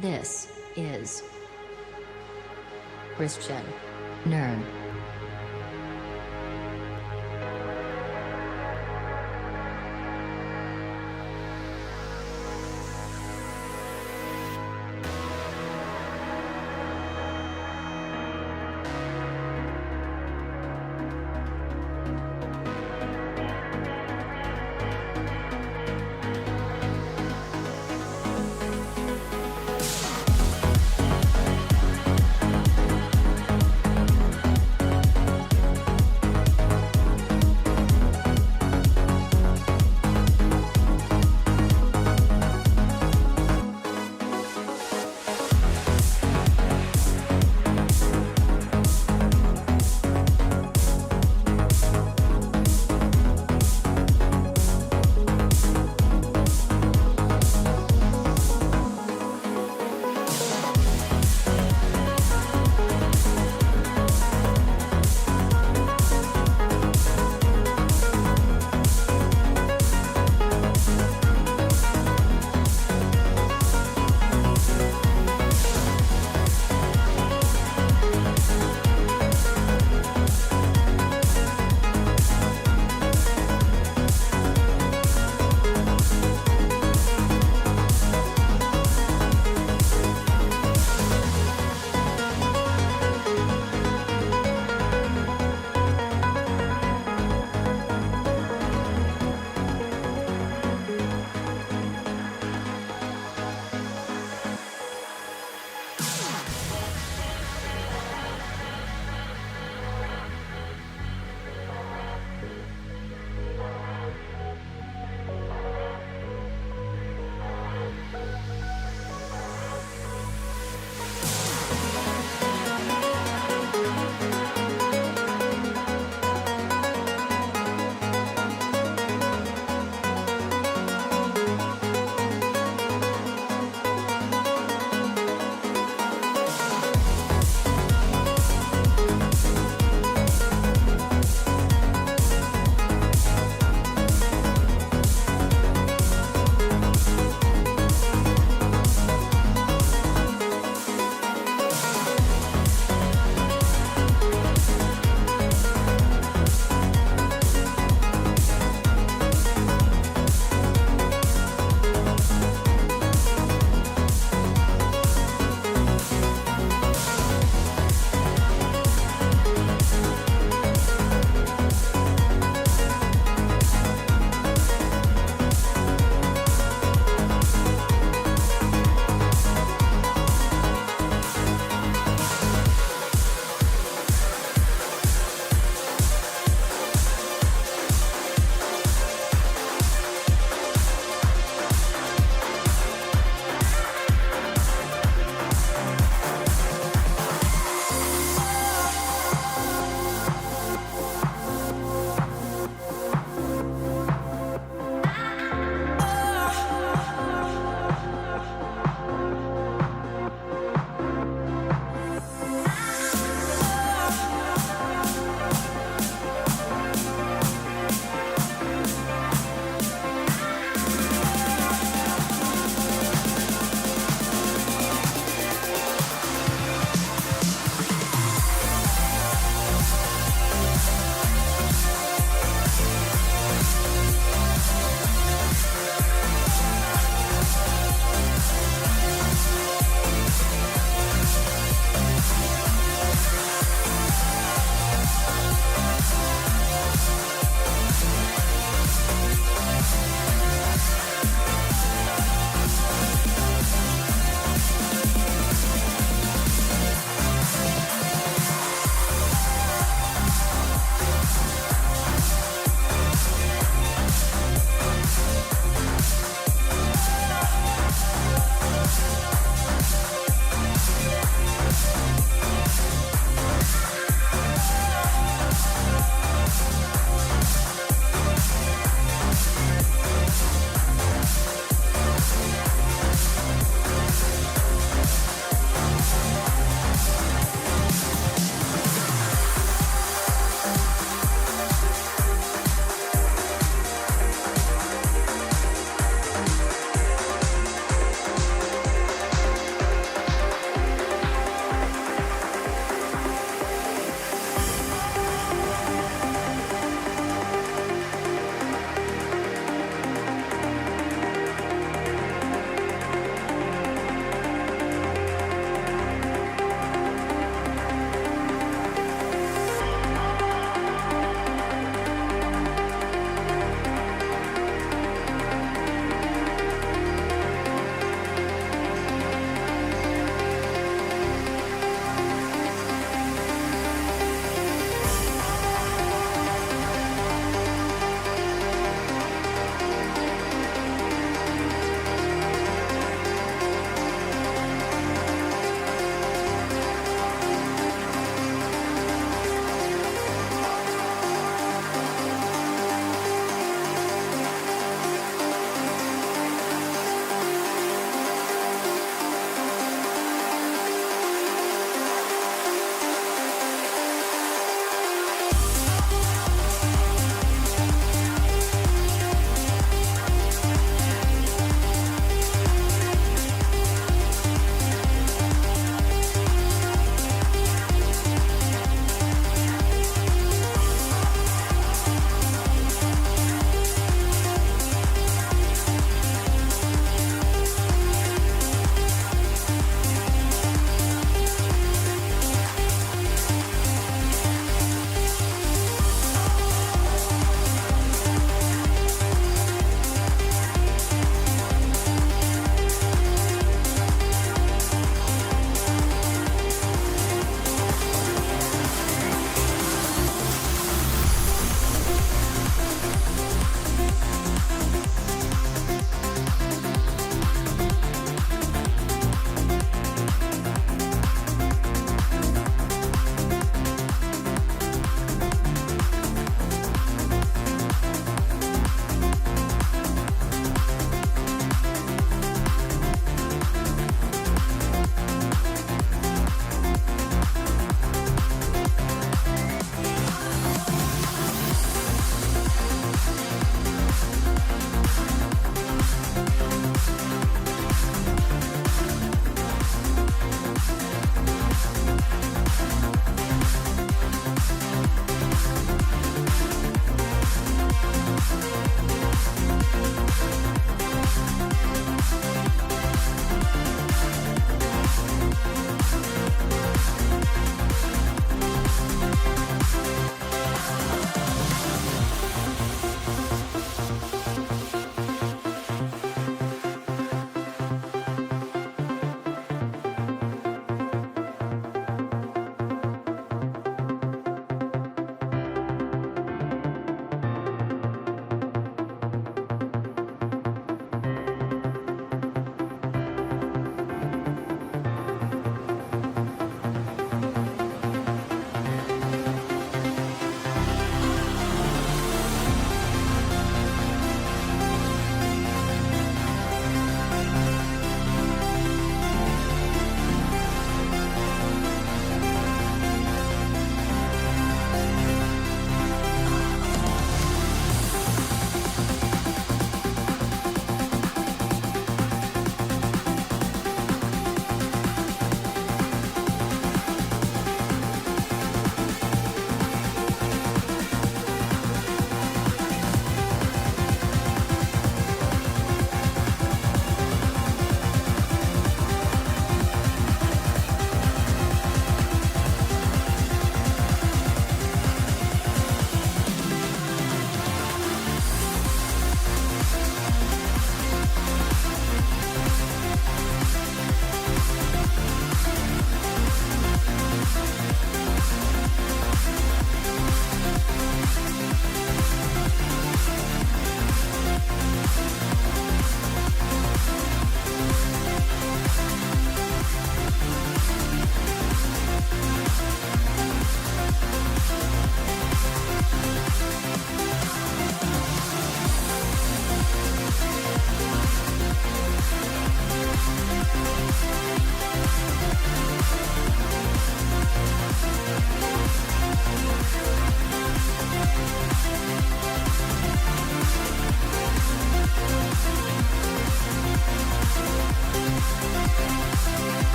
This is Christian Nerd.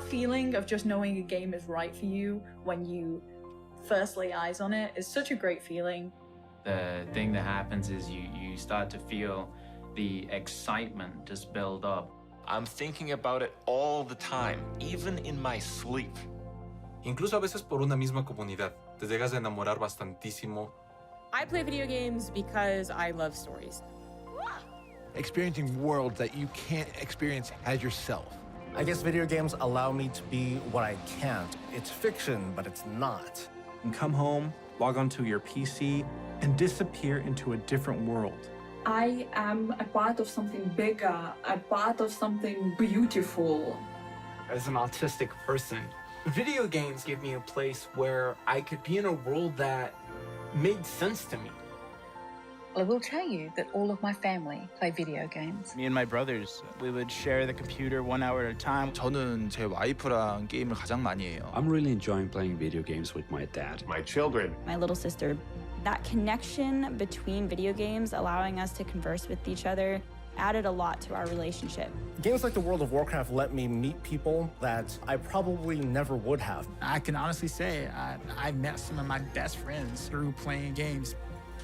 feeling of just knowing a game is right for you when you first lay eyes on it is such a great feeling. The thing that happens is you start to feel the excitement just build up. I'm thinking about it all the time, even in my sleep. Incluso a veces por una misma comunidad. Te llegas a enamorar bastantísimo. I play video games because I love stories. Experiencing worlds that you can't experience as yourself. I guess video games allow me to be what I can't. It's fiction, but it's not. And come home, log onto your PC, and disappear into a different world. I am a part of something bigger, a part of something beautiful. As an autistic person, video games give me a place where I could be in a world that made sense to me. I will tell you that all of my family play video games. Me and my brothers, we would share the computer 1 hour at a time. 저는 제 와이프랑 게임을 가장 많이 해요. I'm really enjoying playing video games with my dad. My children. My little sister. That connection between video games, allowing us to converse with each other, added a lot to our relationship. Games like the World of Warcraft let me meet people that I probably never would have. I can honestly say I met some of my best friends through playing games.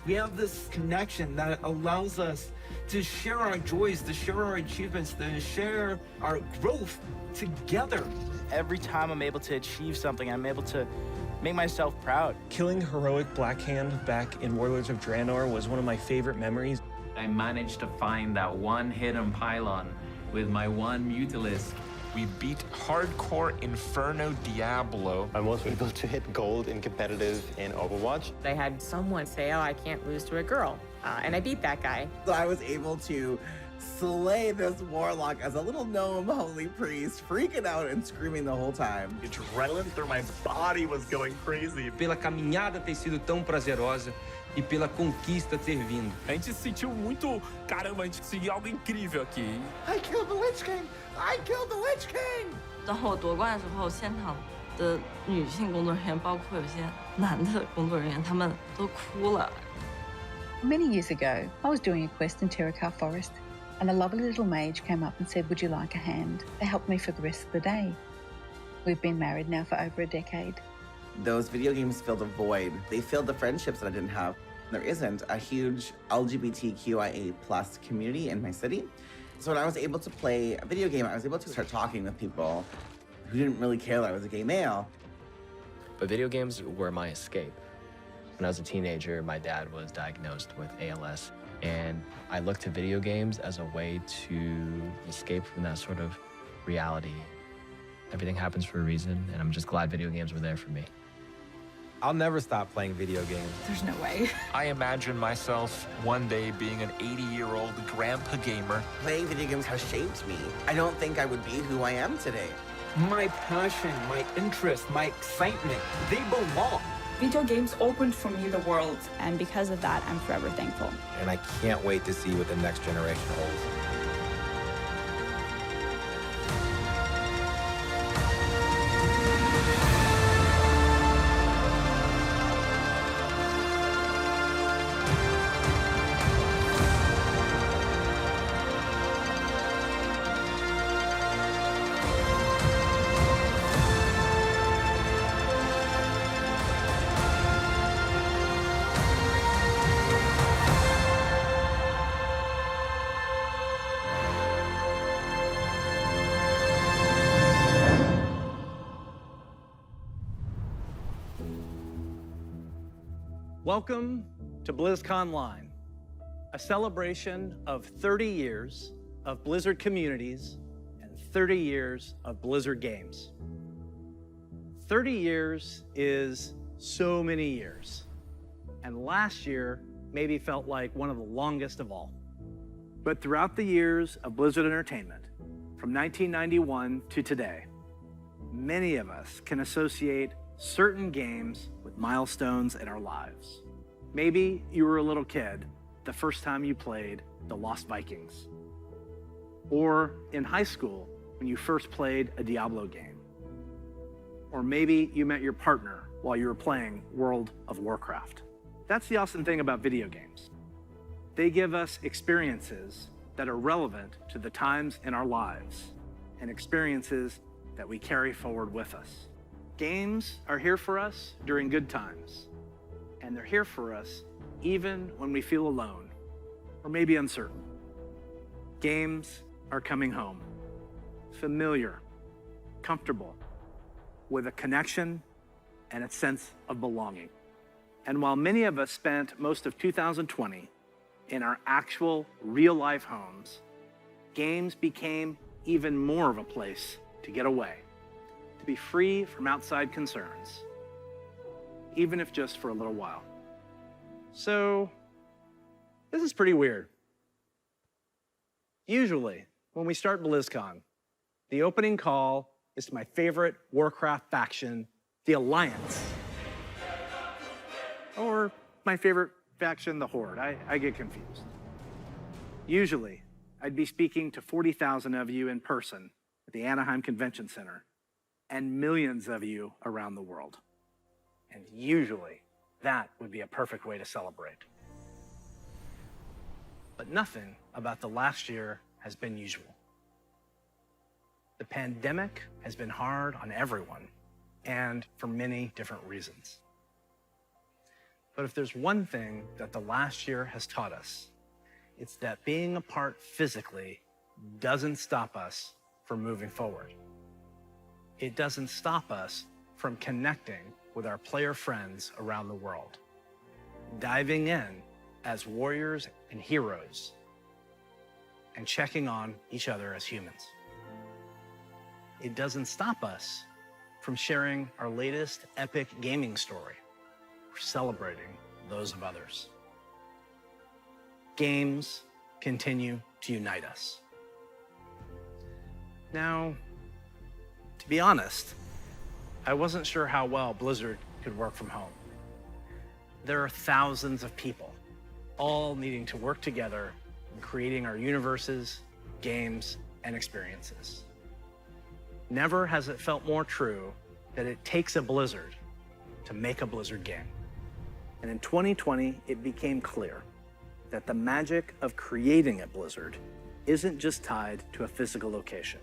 We have this connection that allows us to share our joys, to share our achievements, to share our growth together. Every time I'm able to achieve something, I'm able to make myself proud. Killing heroic Blackhand back in Warlords of Draenor was one of my favorite memories. I managed to find that one hidden pylon with my one Mutalisk. We beat hardcore Inferno Diablo. I was able to hit gold in competitive in Overwatch. I had someone say, oh, I can't lose to a girl. And I beat that guy. So I was able to slay this warlock as a little gnome holy priest, freaking out and screaming the whole time. Adrenaline through my body was going crazy. Pela caminhada ter sido tão prazerosa e pela conquista ter vindo. A gente se sentiu muito, caramba, a gente conseguiu algo incrível aqui. I killed the Lich King! I killed the Lich King! 然后我夺冠的时候，现场的女性工作人员，包括有些男的工作人员，他们都哭了。Many years ago, I was doing a quest in Terakar Forest, and a lovely little mage came up and said, "Would you like a hand?" They helped me for the rest of the day. We've been married now for over a decade. Those video games filled a void. They filled the friendships that I didn't have. There isn't a huge LGBTQIA+ community in my city. So when I was able to play a video game, I was able to start talking with people who didn't really care that I was a gay male. But video games were my escape. When I was a teenager, my dad was diagnosed with ALS, and I looked to video games as a way to escape from that sort of reality. Everything happens for a reason, and I'm just glad video games were there for me. I'll never stop playing video games. There's no way. I imagine myself one day being an 80-year-old grandpa gamer. Playing video games has shaped me. I don't think I would be who I am today. My passion, my interest, my excitement, they belong. Video games opened for me the world. And because of that, I'm forever thankful. And I can't wait to see what the next generation holds. Welcome to BlizzConline, a celebration of 30 years of Blizzard communities and 30 years of Blizzard games. 30 years is so many years, and last year maybe felt like one of the longest of all. But throughout the years of Blizzard Entertainment, from 1991 to today, many of us can associate certain games with milestones in our lives. Maybe you were a little kid the first time you played The Lost Vikings. Or in high school when you first played a Diablo game. Or maybe you met your partner while you were playing World of Warcraft. That's the awesome thing about video games. They give us experiences that are relevant to the times in our lives and experiences that we carry forward with us. Games are here for us during good times, and they're here for us even when we feel alone or maybe uncertain. Games are coming home, familiar, comfortable, with a connection and a sense of belonging. And while many of us spent most of 2020 in our actual real-life homes, games became even more of a place to get away, to be free from outside concerns, even if just for a little while. So, this is pretty weird. Usually, when we start BlizzCon, the opening call is to my favorite Warcraft faction, the Alliance. Or my favorite faction, the Horde. I get confused. Usually, I'd be speaking to 40,000 of you in person at the Anaheim Convention Center and millions of you around the world. And usually, that would be a perfect way to celebrate. But nothing about the last year has been usual. The pandemic has been hard on everyone, and for many different reasons. But if there's one thing that the last year has taught us, it's that being apart physically doesn't stop us from moving forward. It doesn't stop us from connecting with our player friends around the world, diving in as warriors and heroes, and checking on each other as humans. It doesn't stop us from sharing our latest epic gaming story or celebrating those of others. Games continue to unite us. Now, to be honest, I wasn't sure how well Blizzard could work from home. There are thousands of people, all needing to work together in creating our universes, games, and experiences. Never has it felt more true that it takes a Blizzard to make a Blizzard game. And in 2020, it became clear that the magic of creating at Blizzard isn't just tied to a physical location.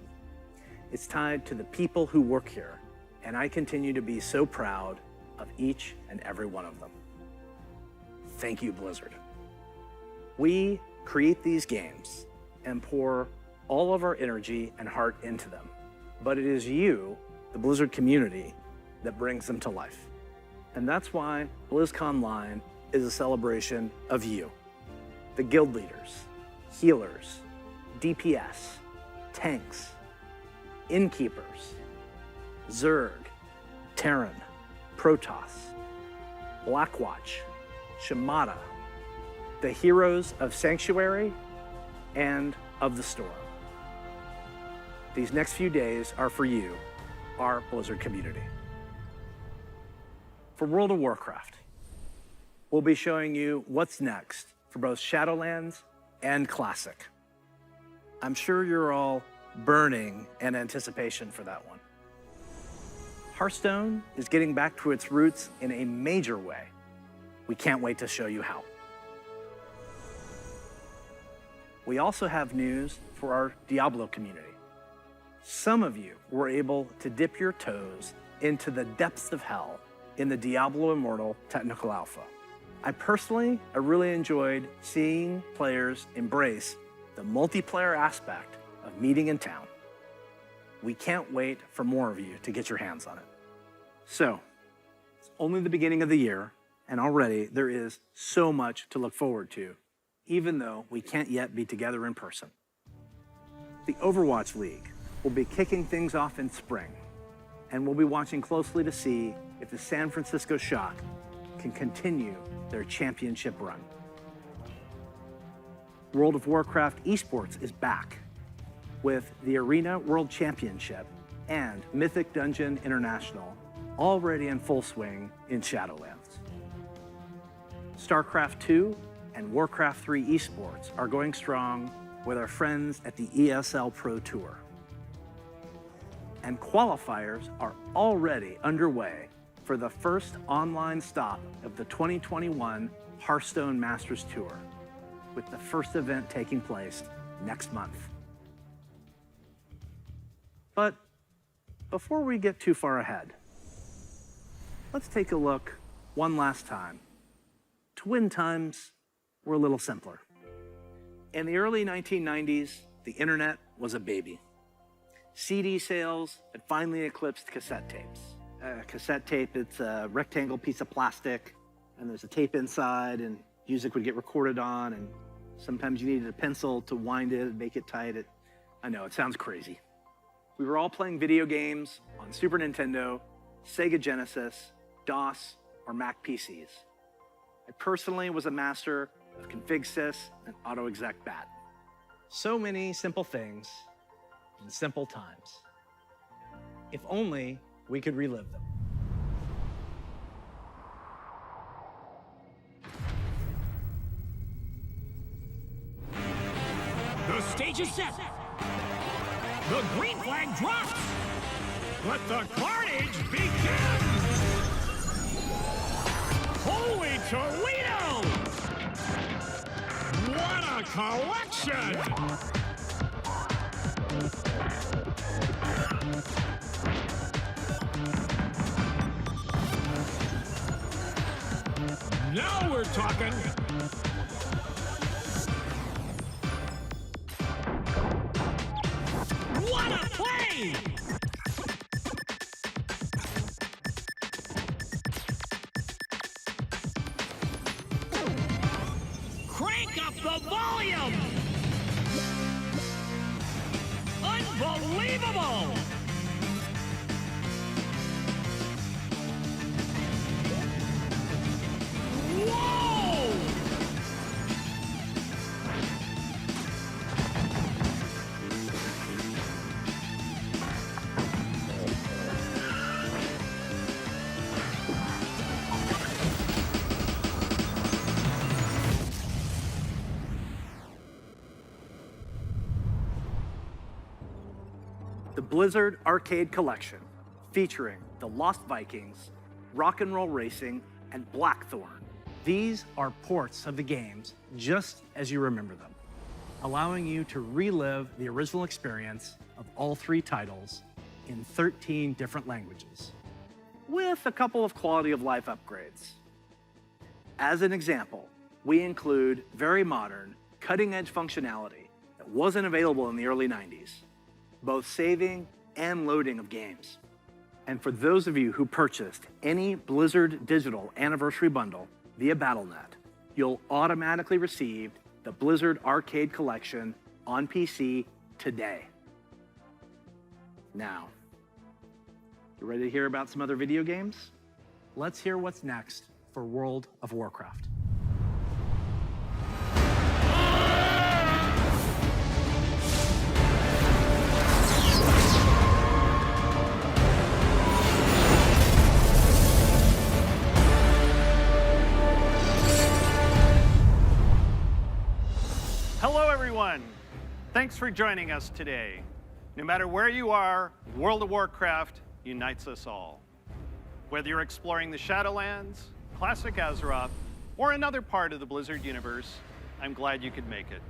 It's tied to the people who work here, and I continue to be so proud of each and every one of them. Thank you, Blizzard. We create these games and pour all of our energy and heart into them, but it is you, the Blizzard community, that brings them to life. And that's why BlizzConline is a celebration of you, the guild leaders, healers, DPS, tanks, innkeepers, Zerg, Terran, Protoss, Blackwatch, Shimada, the heroes of Sanctuary and of the Storm. These next few days are for you, our Blizzard community. For World of Warcraft, we'll be showing you what's next for both Shadowlands and Classic. I'm sure you're all burning in anticipation for that one. Hearthstone is getting back to its roots in a major way. We can't wait to show you how. We also have news for our Diablo community. Some of you were able to dip your toes into the depths of hell in the Diablo Immortal Technical Alpha. I really enjoyed seeing players embrace the multiplayer aspect of meeting in town. We can't wait for more of you to get your hands on it. So, it's only the beginning of the year, and already there is so much to look forward to, even though we can't yet be together in person. The Overwatch League will be kicking things off in spring, and we'll be watching closely to see if the San Francisco Shock can continue their championship run. World of Warcraft esports is back with the Arena World Championship and Mythic Dungeon International already in full swing in Shadowlands. StarCraft 2 and Warcraft 3 esports are going strong with our friends at the ESL Pro Tour. And qualifiers are already underway for the first online stop of the 2021 Hearthstone Masters Tour, with the first event taking place next month. But before we get too far ahead, let's take a look one last time. Twin times were a little simpler. In the early 1990s, the internet was a baby. CD sales had finally eclipsed cassette tapes. A cassette tape, it's a rectangle piece of plastic, and there's a tape inside, and music would get recorded on, and sometimes you needed a pencil to wind it and make it tight. I know, it sounds crazy. We were all playing video games on Super Nintendo, Sega Genesis, DOS, or Mac PCs. I personally was a master of ConfigSys and AutoExec-BAT. So many simple things in simple times. If only we could relive them. The stage is set. The green flag drops. Let the carnage begin. Holy Toledo! What a collection! Now we're talking. What a play! Crank up the volume! Unbelievable! Whoa! The Blizzard Arcade Collection, featuring the Lost Vikings, Rock and Roll Racing, and Blackthorn. These are ports of the games just as you remember them, allowing you to relive the original experience of all three titles in 13 different languages, with a couple of quality of life upgrades. As an example, we include very modern, cutting-edge functionality that wasn't available in the early 90s, both saving and loading of games. And for those of you who purchased any Blizzard Digital Anniversary Bundle via Battle.net, you'll automatically receive the Blizzard Arcade Collection on PC today. Now, you ready to hear about some other video games? Let's hear what's next for World of Warcraft. Hello, everyone. Thanks for joining us today. No matter where you are, World of Warcraft unites us all. Whether you're exploring the Shadowlands, classic Azeroth, or another part of the Blizzard universe, I'm glad you could make it,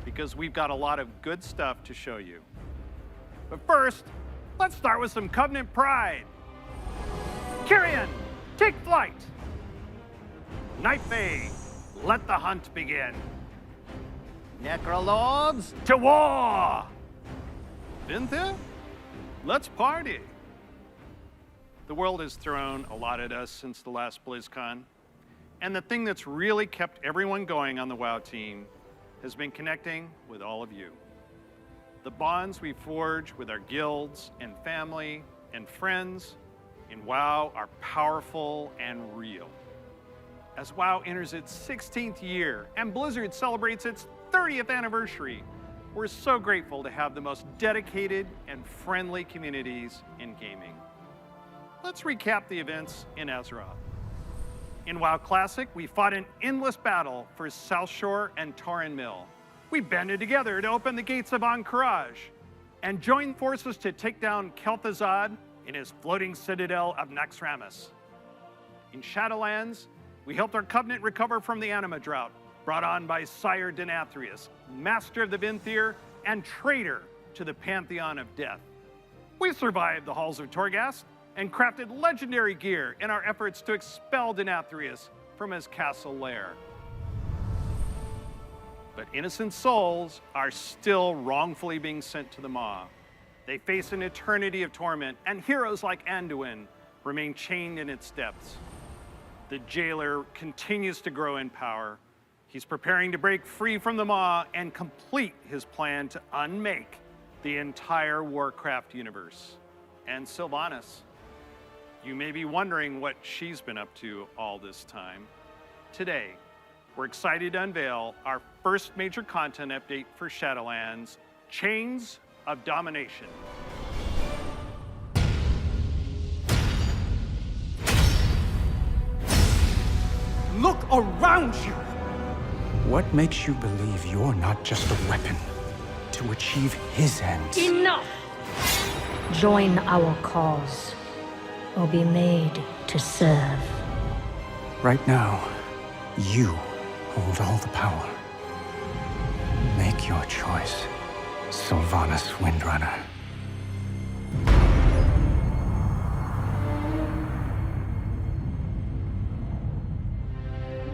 because we've got a lot of good stuff to show you. But first, let's start with some Covenant pride. Kyrian, take flight. Night Fae, let the hunt begin. Necrolords, to war! Vinther, let's party. The world has thrown a lot at us since the last BlizzCon, and the thing that's really kept everyone going on the WoW team has been connecting with all of you. The bonds we forge with our guilds and family and friends in WoW are powerful and real. As WoW enters its 16th year and Blizzard celebrates its 30th anniversary, we're so grateful to have the most dedicated and friendly communities in gaming. Let's recap the events in Azeroth. In WoW Classic, we fought an endless battle for South Shore and Tauren Mill. We banded together to open the gates of Ahn'Qiraj and joined forces to take down Kel'Thuzad in his floating citadel of Naxxramas. In Shadowlands, we helped our Covenant recover from the Anima drought, brought on by Sire Denathrius, master of the Vinthyr and traitor to the Pantheon of Death. We survived the halls of Torghast and crafted legendary gear in our efforts to expel Denathrius from his castle lair. But innocent souls are still wrongfully being sent to the Maw. They face an eternity of torment, and heroes like Anduin remain chained in its depths. The jailer continues to grow in power. He's preparing to break free from the Maw and complete his plan to unmake the entire Warcraft universe. And Sylvanas, you may be wondering what she's been up to all this time. Today, we're excited to unveil our first major content update for Shadowlands, Chains of Domination. Look around you! What makes you believe you're not just a weapon to achieve his ends? Enough! Join our cause, or be made to serve. Right now, you hold all the power. Make your choice, Sylvanas Windrunner.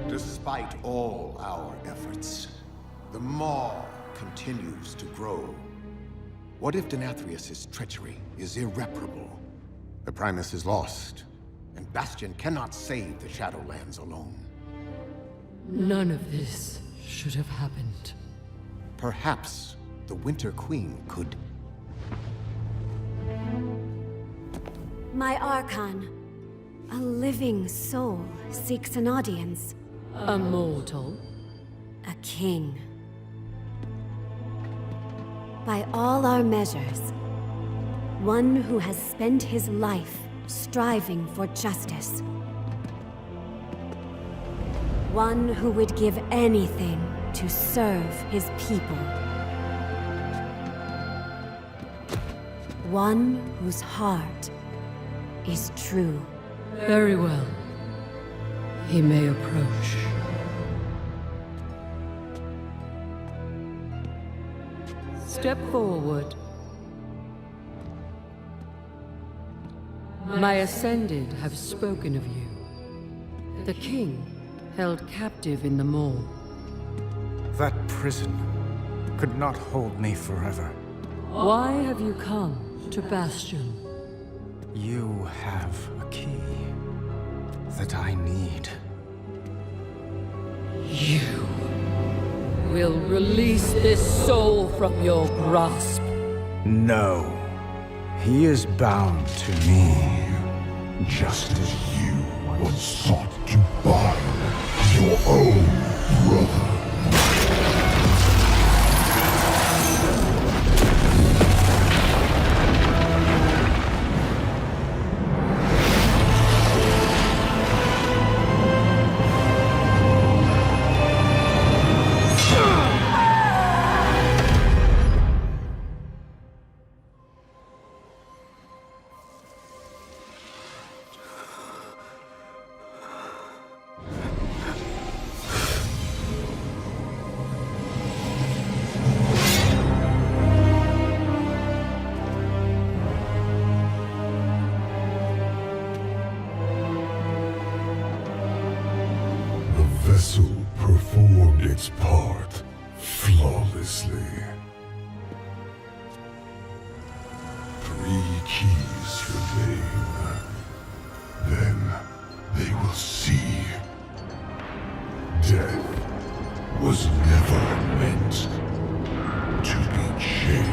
Despite all our efforts, the Maw continues to grow. What if Denathrius' treachery is irreparable? The Primus is lost, and Bastion cannot save the Shadowlands alone. None of this should have happened. Perhaps the Winter Queen could... My Archon, a living soul seeks an audience. A mortal? A king. By all our measures, one who has spent his life striving for justice. One who would give anything to serve his people. One whose heart is true. Very well. He may approach. Step forward. My Ascended have spoken of you. The king, held captive in the Maw. That prison could not hold me forever. Why have you come to Bastion? You have a key that I need. You will release this soul from your grasp. No. He is bound to me, just as you once sought to bind your own brother. vessel performed its part flawlessly. 3 keys remain. Then they will see. Death was never meant to be chained.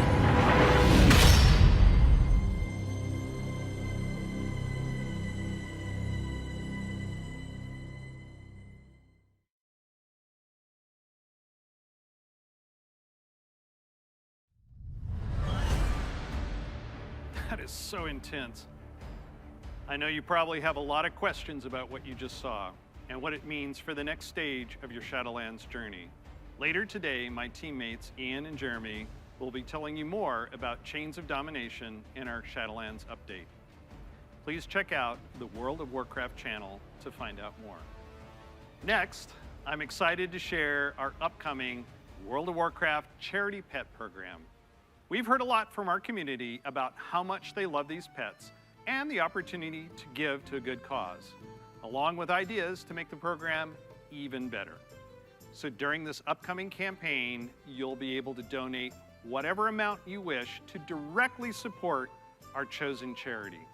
That is so intense. I know you probably have a lot of questions about what you just saw and what it means for the next stage of your Shadowlands journey. Later today, my teammates Ian and Jeremy will be telling you more about Chains of Domination in our Shadowlands update. Please check out the World of Warcraft channel to find out more. Next, I'm excited to share our upcoming World of Warcraft charity pet program. We've heard a lot from our community about how much they love these pets and the opportunity to give to a good cause, along with ideas to make the program even better. So during this upcoming campaign, you'll be able to donate whatever amount you wish to directly support our chosen charity.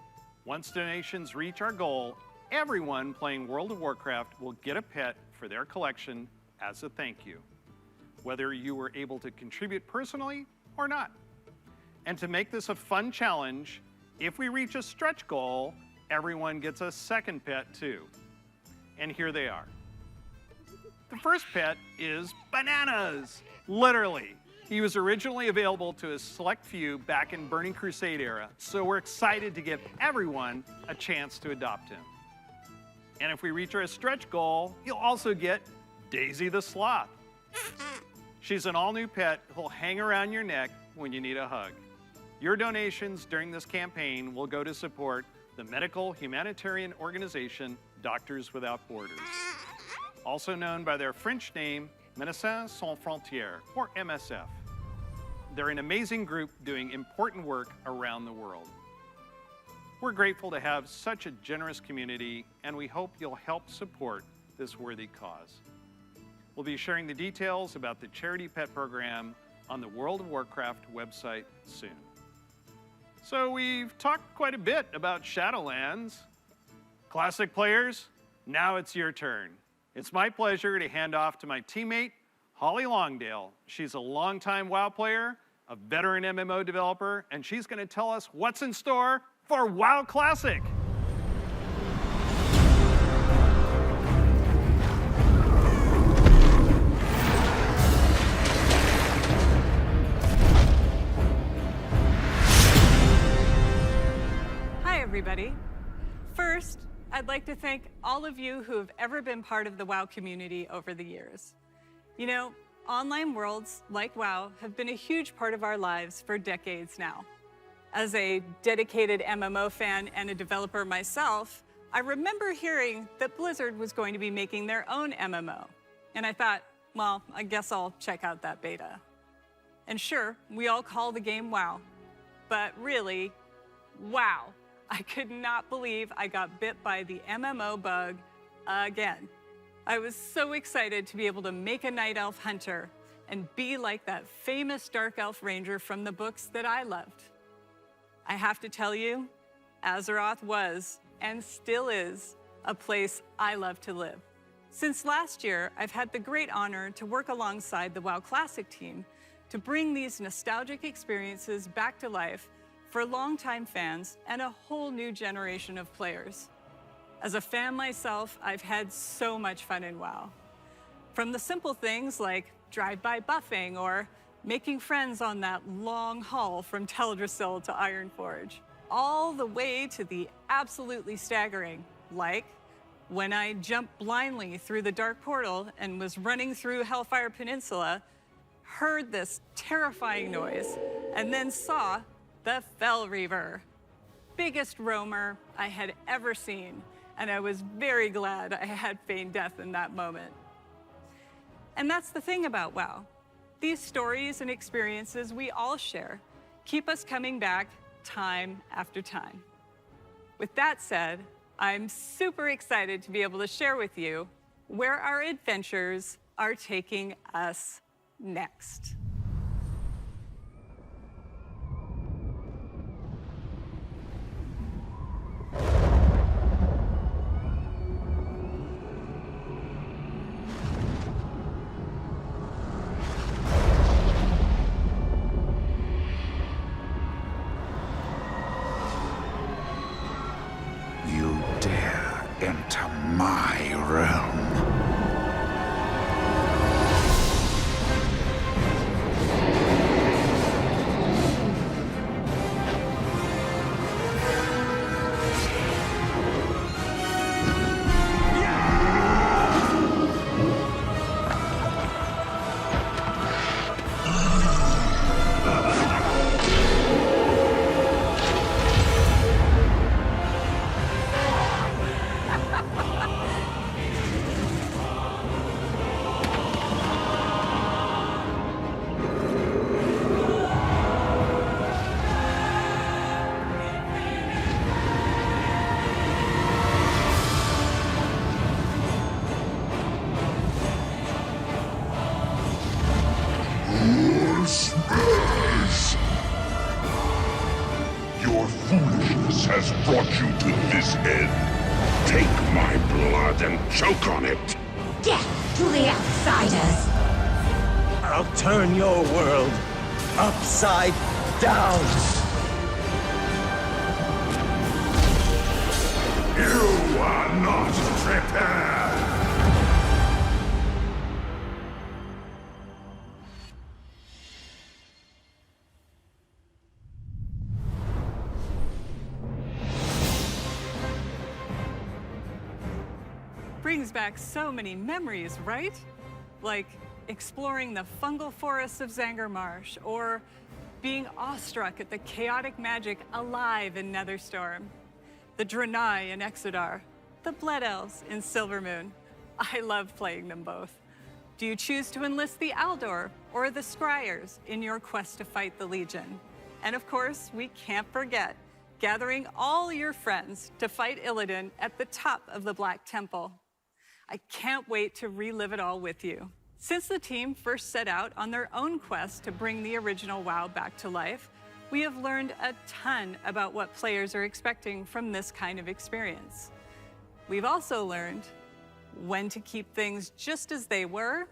Once donations reach our goal, everyone playing World of Warcraft will get a pet for their collection as a thank you, whether you were able to contribute personally or not. And to make this a fun challenge, if we reach a stretch goal, everyone gets a second pet too. And here they are. The first pet is Bananas, literally. He was originally available to a select few back in Burning Crusade era, so we're excited to give everyone a chance to adopt him. And if we reach our stretch goal, you'll also get Daisy the Sloth. She's an all-new pet who'll hang around your neck when you need a hug. Your donations during this campaign will go to support the medical humanitarian organization Doctors Without Borders, also known by their French name, Médecins Sans Frontières, or MSF. They're an amazing group doing important work around the world. We're grateful to have such a generous community, and we hope you'll help support this worthy cause. We'll be sharing the details about the Charity Pet Program on the World of Warcraft website soon. So we've talked quite a bit about Shadowlands. Classic players, now it's your turn. It's my pleasure to hand off to my teammate, Holly Longdale. She's a longtime WoW player, a veteran MMO developer, and she's going to tell us what's in store for WoW Classic. Hi, everybody. First, I'd like to thank all of you who have ever been part of the WoW community over the years. You know, online worlds like WoW have been a huge part of our lives for decades now. As a dedicated MMO fan and a developer myself, I remember hearing that Blizzard was going to be making their own MMO. And I thought, well, I guess I'll check out that beta. And sure, we all call the game WoW, but really, wow. I could not believe I got bit by the MMO bug again. I was so excited to be able to make a Night Elf hunter and be like that famous Dark Elf ranger from the books that I loved. I have to tell you, Azeroth was, and still is, a place I love to live. Since last year, I've had the great honor to work alongside the WoW Classic team to bring these nostalgic experiences back to life for longtime fans and a whole new generation of players. As a fan myself, I've had so much fun in WoW. From the simple things like drive-by buffing or making friends on that long haul from Teldrassil to Ironforge, all the way to the absolutely staggering, like when I jumped blindly through the Dark Portal and was running through Hellfire Peninsula, heard this terrifying noise, and then saw the Fel Reaver. Biggest roamer I had ever seen, and I was very glad I had feigned death in that moment. And that's the thing about WoW. These stories and experiences we all share keep us coming back time after time. With that said, I'm super excited to be able to share with you where our adventures are taking us next. You dare enter my realm. his head. Take my blood and choke on it. Death to the outsiders! I'll turn your world upside down. You are not prepared. Brings back so many memories, right? Like exploring the fungal forests of Zanger Marsh, or being awestruck at the chaotic magic alive in Netherstorm, the Draenei in Exodar, the Blood Elves in Silvermoon. I love playing them both. Do you choose to enlist the Aldor or the Scryers in your quest to fight the Legion? And of course, we can't forget gathering all your friends to fight Illidan at the top of the Black Temple. I can't wait to relive it all with you. Since the team first set out on their own quest to bring the original WoW back to life, we have learned a ton about what players are expecting from this kind of experience. We've also learned when to keep things just as they were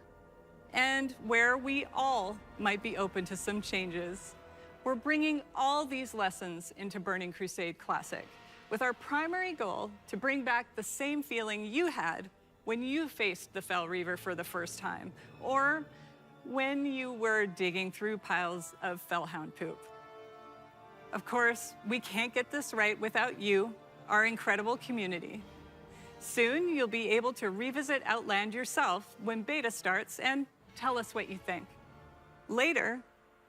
and where we all might be open to some changes. We're bringing all these lessons into Burning Crusade Classic, with our primary goal to bring back the same feeling you had when you faced the Fel Reaver for the first time, or when you were digging through piles of Felhound poop. Of course, we can't get this right without you, our incredible community. Soon, you'll be able to revisit Outland yourself when beta starts and tell us what you think. Later,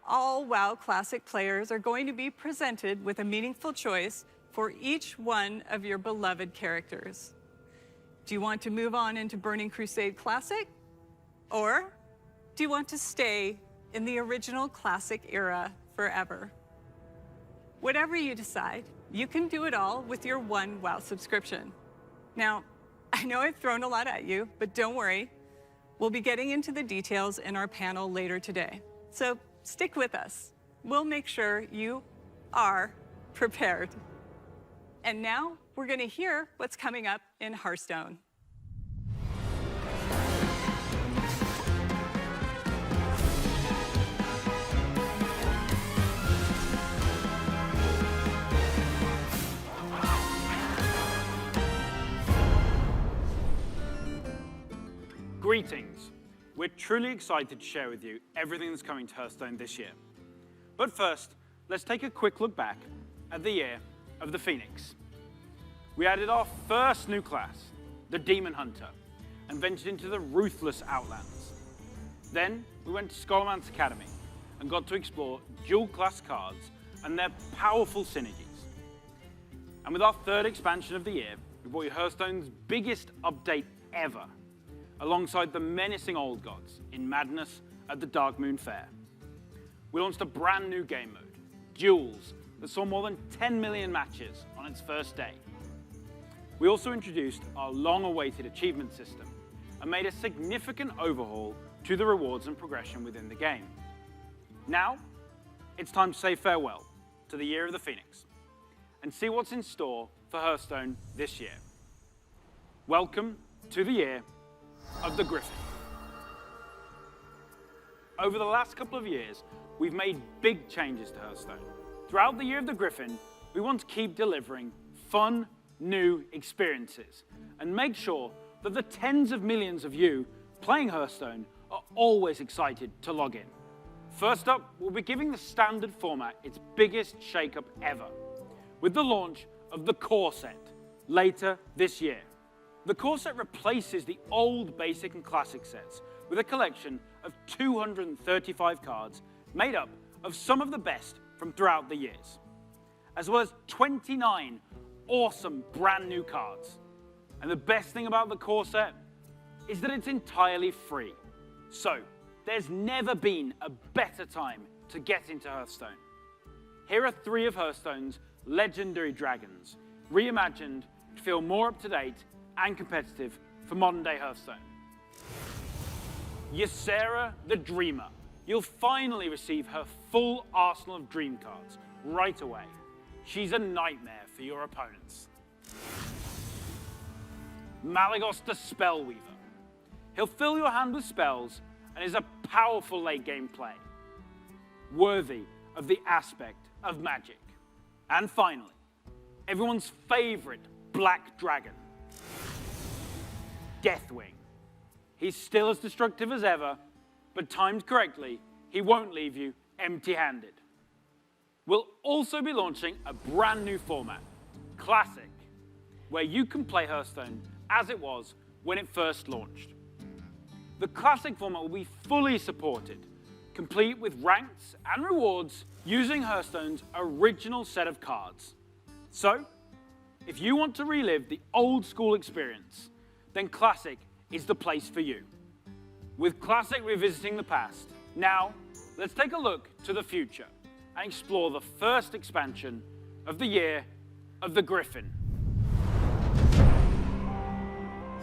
all WoW Classic players are going to be presented with a meaningful choice for each one of your beloved characters. Do you want to move on into Burning Crusade Classic? Or do you want to stay in the original Classic era forever? Whatever you decide, you can do it all with your one WoW subscription. Now, I know I've thrown a lot at you, but don't worry. We'll be getting into the details in our panel later today. So stick with us. We'll make sure you are prepared. And now we're going to hear what's coming up in Hearthstone. Greetings. We're truly excited to share with you everything that's coming to Hearthstone this year. But first, let's take a quick look back at the year of the Phoenix. We added our first new class, the Demon Hunter, and ventured into the ruthless Outlands. Then we went to Scholomance Academy and got to explore dual class cards and their powerful synergies. And with our third expansion of the year, we brought you Hearthstone's biggest update ever, alongside the menacing Old Gods in Madness at the Darkmoon Fair. We launched a brand new game mode, Duels, that saw more than 10 million matches on its first day. We also introduced our long-awaited achievement system and made a significant overhaul to the rewards and progression within the game. Now, it's time to say farewell to the Year of the Phoenix and see what's in store for Hearthstone this year. Welcome to the Year of the Griffin. Over the last couple of years, we've made big changes to Hearthstone. Throughout the Year of the Griffin, we want to keep delivering fun, new experiences and make sure that the tens of millions of you playing Hearthstone are always excited to log in. First up, we'll be giving the standard format its biggest shakeup ever, with the launch of the Core Set later this year. The Core Set replaces the old Basic and Classic sets with a collection of 235 cards made up of some of the best from throughout the years, as well as 29 awesome brand new cards. And the best thing about the Core Set is that it's entirely free. So there's never been a better time to get into Hearthstone. Here are 3 of Hearthstone's legendary dragons, reimagined to feel more up-to-date and competitive for modern-day Hearthstone. Ysera the Dreamer. You'll finally receive her full arsenal of dream cards right away. She's a nightmare for your opponents. Malygos the Spellweaver. He'll fill your hand with spells and is a powerful late-game play, worthy of the aspect of magic. And finally, everyone's favorite black dragon, Deathwing. He's still as destructive as ever, but timed correctly, he won't leave you empty-handed. We'll also be launching a brand new format, Classic, where you can play Hearthstone as it was when it first launched. The Classic format will be fully supported, complete with ranks and rewards using Hearthstone's original set of cards. So, if you want to relive the old school experience, then Classic is the place for you. With Classic revisiting the past, now let's take a look to the future and explore the first expansion of the Year of the Griffin.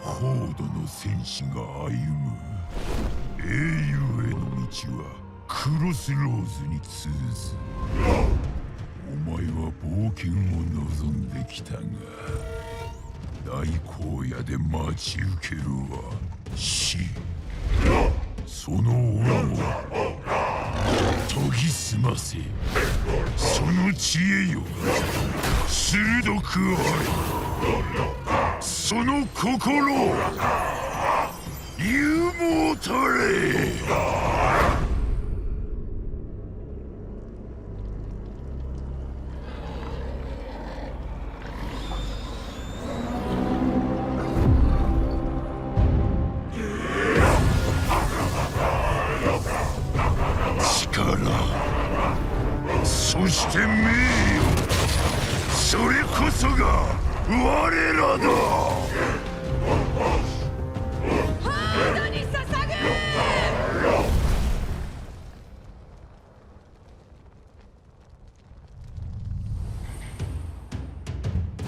ホードの戦士が歩む英雄への道はクロスローズに通ず。お前は冒険を望んできたが、大荒野で待ち受けるは死。その恩を研ぎ澄ませ。その知恵よ、鋭くあれ。その心勇猛たれ。そして名誉、それこそが我らだ。ハードに捧ぐ。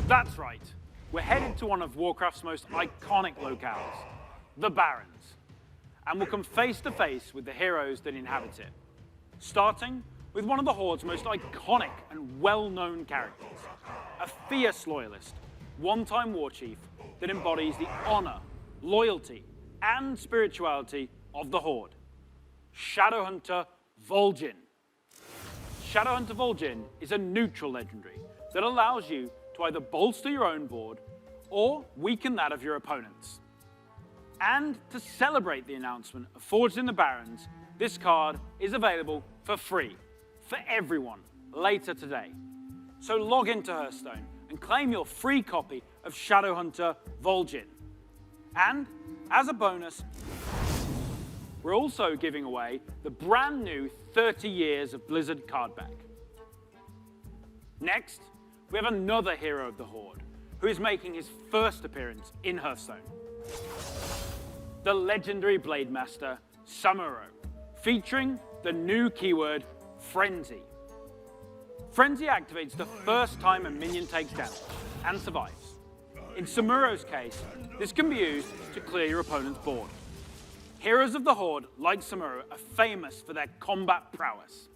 That's right. We're headed to one of Warcraft's most iconic locales, the Barrens, and we'll come face to face with the heroes that inhabit it, starting with one of the Horde's most iconic and well-known characters, a fierce loyalist, one-time war chief that embodies the honor, loyalty, and spirituality of the Horde, Shadowhunter Vol'jin. Shadowhunter Vol'jin is a neutral legendary that allows you to either bolster your own board or weaken that of your opponents. And to celebrate the announcement of Forged in the Barrens, this card is available for free for everyone later today. So log into Hearthstone and claim your free copy of Shadowhunter Vol'jin. And as a bonus, we're also giving away the brand new 30 Years of Blizzard card back. Next, we have another hero of the Horde who is making his first appearance in Hearthstone. The legendary Blade Master, Samuro, featuring the new keyword, Frenzy. Frenzy activates the first time a minion takes damage and survives. In Samuro's case, this can be used to clear your opponent's board. Heroes of the Horde, like Samuro, are famous for their combat prowess,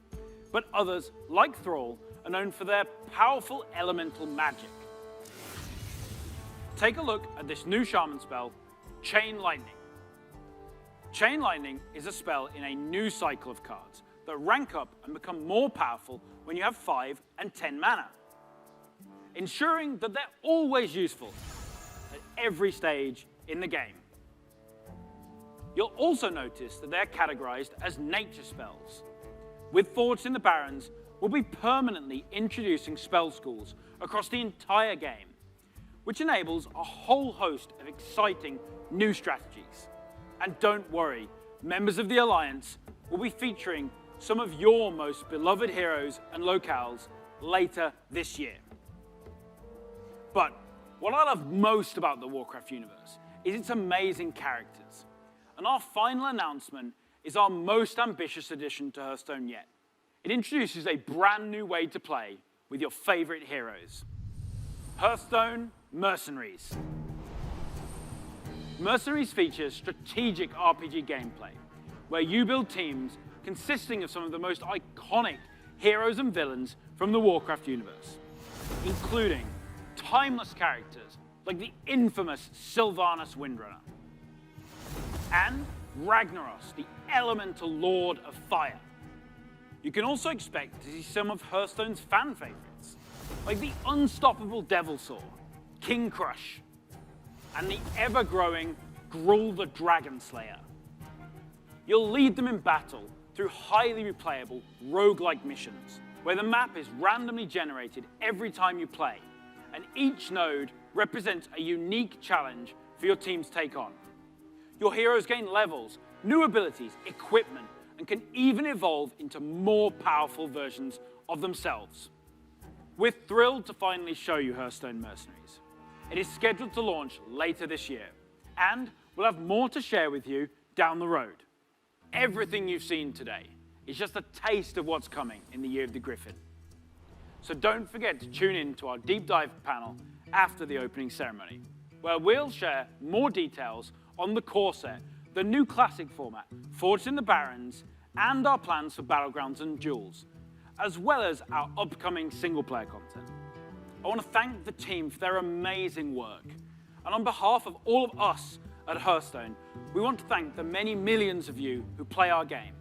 but others, like Thrall, are known for their powerful elemental magic. Take a look at this new shaman spell, Chain Lightning. Chain Lightning is a spell in a new cycle of cards that rank up and become more powerful when you have 5 and 10 mana, ensuring that they're always useful at every stage in the game. You'll also notice that they're categorized as nature spells. With Forged in the Barrens, we'll be permanently introducing spell schools across the entire game, which enables a whole host of exciting new strategies. And don't worry, members of the Alliance will be featuring some of your most beloved heroes and locales later this year. But what I love most about the Warcraft universe is its amazing characters. And our final announcement is our most ambitious addition to Hearthstone yet. It introduces a brand new way to play with your favorite heroes. Hearthstone Mercenaries. Mercenaries features strategic RPG gameplay, where you build teams consisting of some of the most iconic heroes and villains from the Warcraft universe, including timeless characters like the infamous Sylvanas Windrunner. And Ragnaros, the elemental lord of fire. You can also expect to see some of Hearthstone's fan favorites, like the unstoppable Devilsaur, King Crush, and the ever-growing Gruul the Dragon Slayer. You'll lead them in battle through highly replayable roguelike missions, where the map is randomly generated every time you play, and each node represents a unique challenge for your team to take on. Your heroes gain levels, new abilities, equipment, and can even evolve into more powerful versions of themselves. We're thrilled to finally show you Hearthstone Mercenaries. It is scheduled to launch later this year, and we'll have more to share with you down the road. Everything you've seen today is just a taste of what's coming in the Year of the Griffin. So don't forget to tune in to our deep dive panel after the opening ceremony, where we'll share more details on the core set, the new classic format, Forged in the Barrens, and our plans for Battlegrounds and Duels, as well as our upcoming single-player content. I want to thank the team for their amazing work. And on behalf of all of us at Hearthstone, we want to thank the many millions of you who play our game.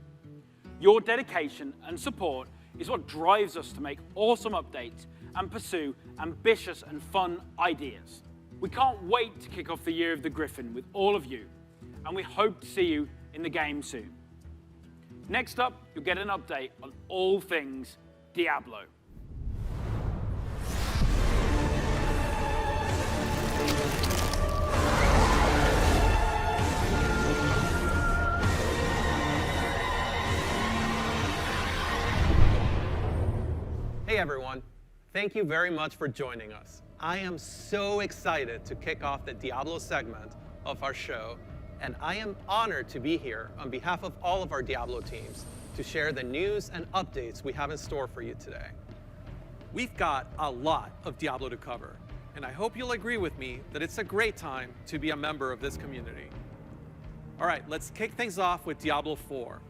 Your dedication and support is what drives us to make awesome updates and pursue ambitious and fun ideas. We can't wait to kick off the Year of the Griffin with all of you, and we hope to see you in the game soon. Next up, you'll get an update on all things Diablo. Hey everyone, thank you very much for joining us. I am so excited to kick off the Diablo segment of our show, and I am honored to be here on behalf of all of our Diablo teams to share the news and updates we have in store for you today. We've got a lot of Diablo to cover, and I hope you'll agree with me that it's a great time to be a member of this community. All right, let's kick things off with Diablo 4.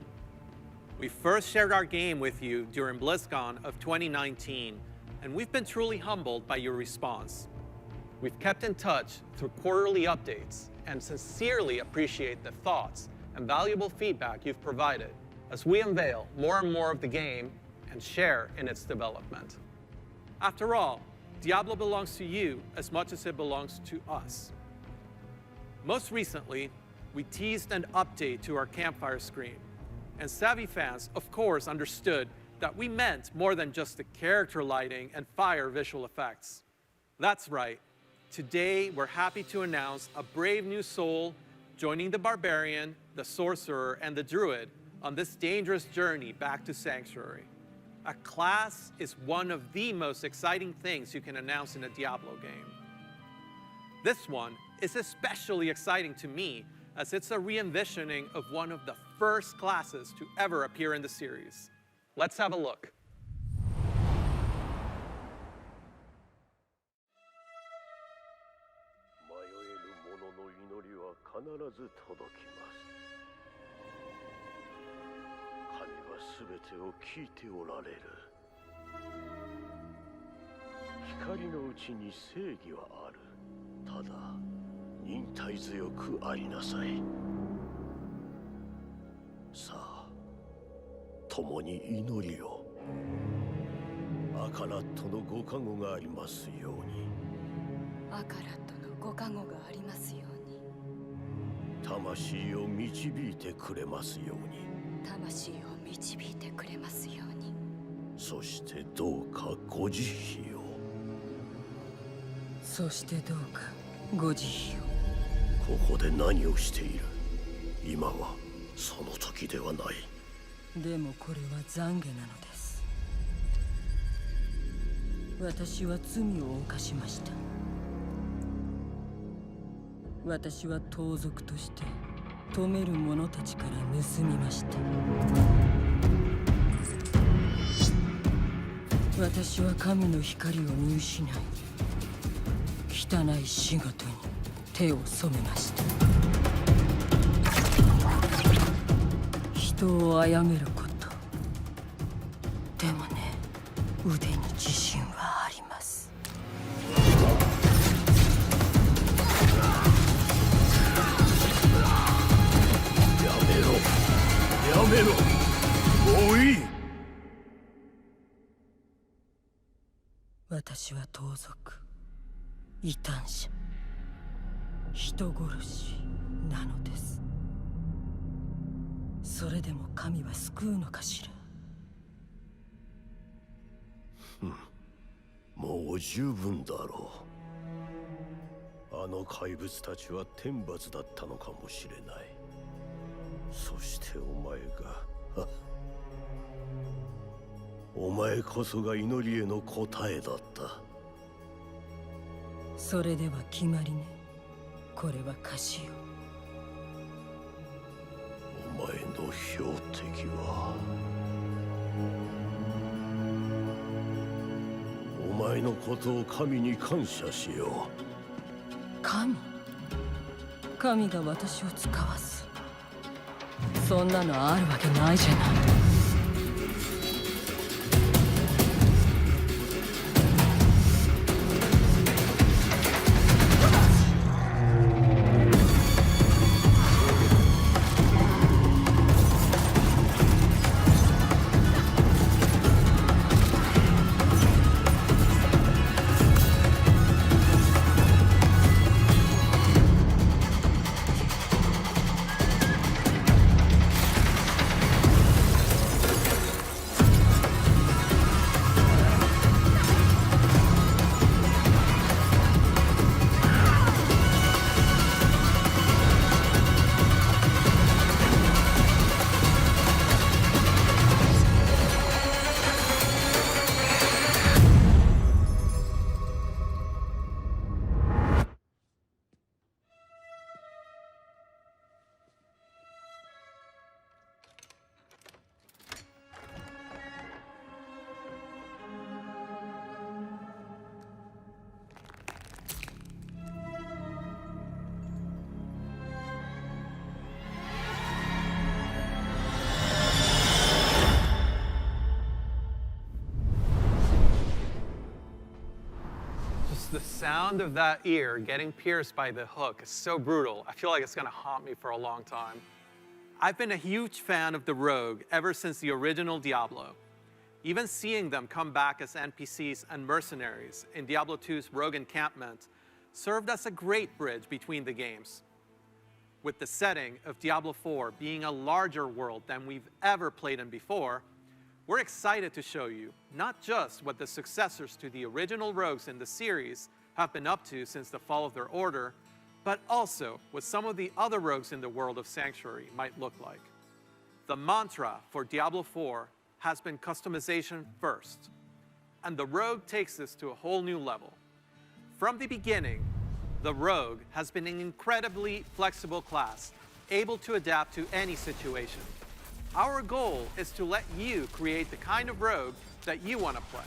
We first shared our game with you during BlizzCon of 2019, and we've been truly humbled by your response. We've kept in touch through quarterly updates and sincerely appreciate the thoughts and valuable feedback you've provided as we unveil more and more of the game and share in its development. After all, Diablo belongs to you as much as it belongs to us. Most recently, we teased an update to our campfire screen, and savvy fans, of course, understood that we meant more than just the character lighting and fire visual effects. That's right. Today, we're happy to announce a brave new soul joining the Barbarian, the Sorcerer, and the Druid on this dangerous journey back to Sanctuary. A class is one of the most exciting things you can announce in a Diablo game. This one is especially exciting to me as it's a re-envisioning of one of the first classes to ever appear in the series. Let's have a look. めろ。もういい。私は盗賊、異端者、人殺しなのです。それでも神は救うのかしら。もう十分だろう。あの怪物たちは天罰だったのかもしれない。そしてお前がお前こそが祈りへの答えだった。それでは決まりね。これはカシお前の標的はお前のことを神に感謝しよう。神？神が私を使わす。そんなのあるわけないじゃない。The sound of that ear getting pierced by the hook is so brutal. I feel like it's gonna haunt me for a long time. I've been a huge fan of the Rogue ever since the original Diablo. Even seeing them come back as NPCs and mercenaries in Diablo 2's Rogue Encampment served as a great bridge between the games. With the setting of Diablo 4 being a larger world than we've ever played in before, we're excited to show you not just what the successors to the original Rogues in the series have been up to since the fall of their order, but also what some of the other Rogues in the world of Sanctuary might look like. The mantra for Diablo 4 has been customization first, and the Rogue takes this to a whole new level. From the beginning, the Rogue has been an incredibly flexible class, able to adapt to any situation. Our goal is to let you create the kind of rogue that you want to play.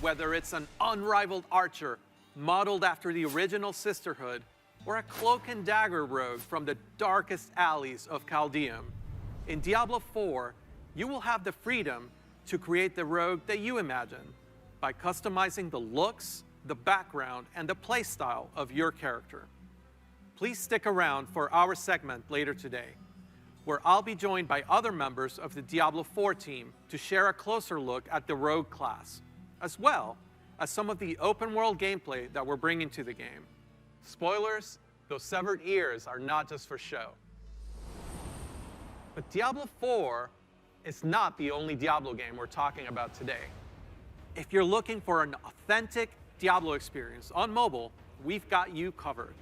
Whether it's an unrivaled archer modeled after the original Sisterhood, or a cloak and dagger rogue from the darkest alleys of Chaldeum, in Diablo 4, you will have the freedom to create the rogue that you imagine by customizing the looks, the background, and the playstyle of your character. Please stick around for our segment later today, where I'll be joined by other members of the Diablo 4 team to share a closer look at the Rogue class, as well as some of the open world gameplay that we're bringing to the game. Spoilers, those severed ears are not just for show. But Diablo 4 is not the only Diablo game we're talking about today. If you're looking for an authentic Diablo experience on mobile, we've got you covered.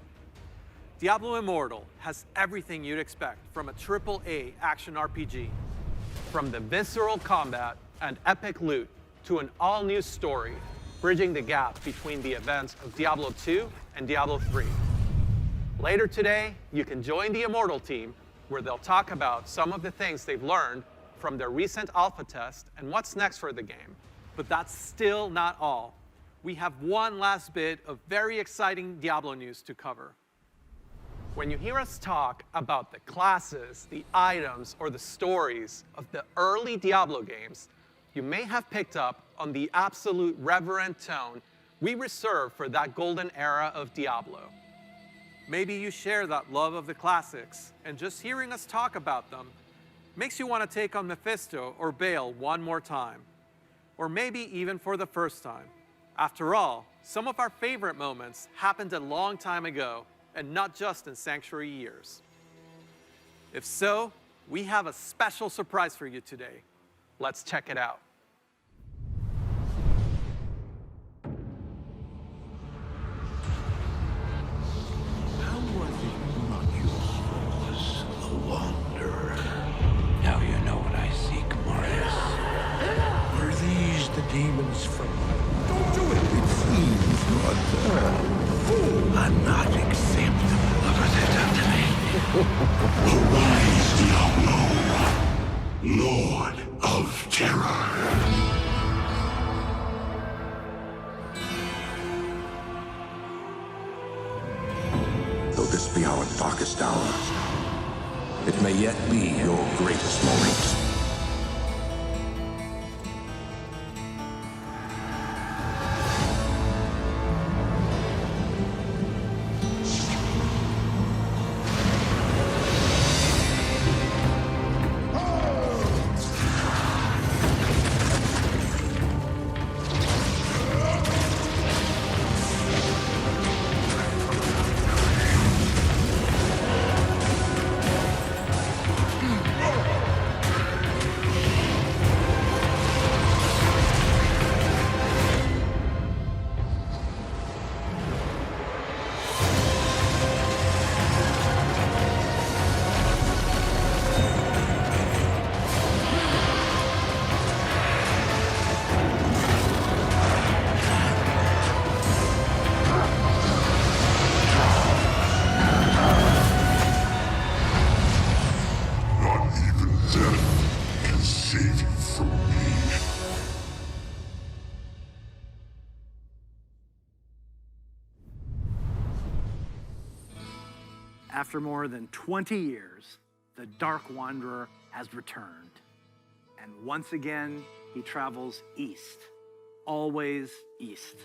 Diablo Immortal has everything you'd expect from a AAA action RPG. From the visceral combat and epic loot to an all-new story, bridging the gap between the events of Diablo 2 and Diablo 3. Later today, you can join the Immortal team, where they'll talk about some of the things they've learned from their recent alpha test and what's next for the game. But that's still not all. We have one last bit of very exciting Diablo news to cover. When you hear us talk about the classes, the items, or the stories of the early Diablo games, you may have picked up on the absolute reverent tone we reserve for that golden era of Diablo. Maybe you share that love of the classics, and just hearing us talk about them makes you want to take on Mephisto or Baal one more time, or maybe even for the first time. After all, some of our favorite moments happened a long time ago, and not just in Sanctuary years. If so, we have a special surprise for you today. Let's check it out. How was it not yours, a wanderer? Now you know what I seek, Marius. Were these the demons from... Don't do it! It seems you're not acceptable. What was it done to me? Arise, Diablo, Lord of Terror. Though this be our darkest hour, it may yet be your greatest moment. After more than 20 years, the Dark Wanderer has returned. And once again, he travels east, always east.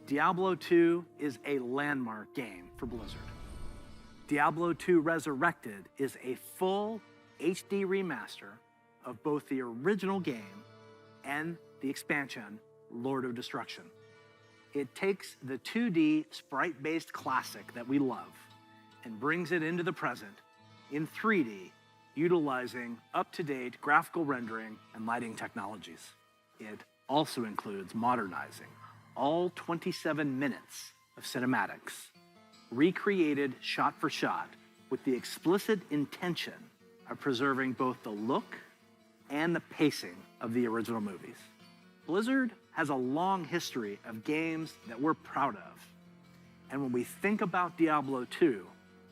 Diablo 2 is a landmark game for Blizzard. Diablo 2 Resurrected is a full HD remaster of both the original game and the expansion, Lord of Destruction. It takes the 2D sprite-based classic that we love and brings it into the present in 3D, utilizing up-to-date graphical rendering and lighting technologies. It also includes modernizing all 27 minutes of cinematics, recreated shot for shot with the explicit intention of preserving both the look and the pacing of the original movies. Blizzard has a long history of games that we're proud of. And when we think about Diablo 2,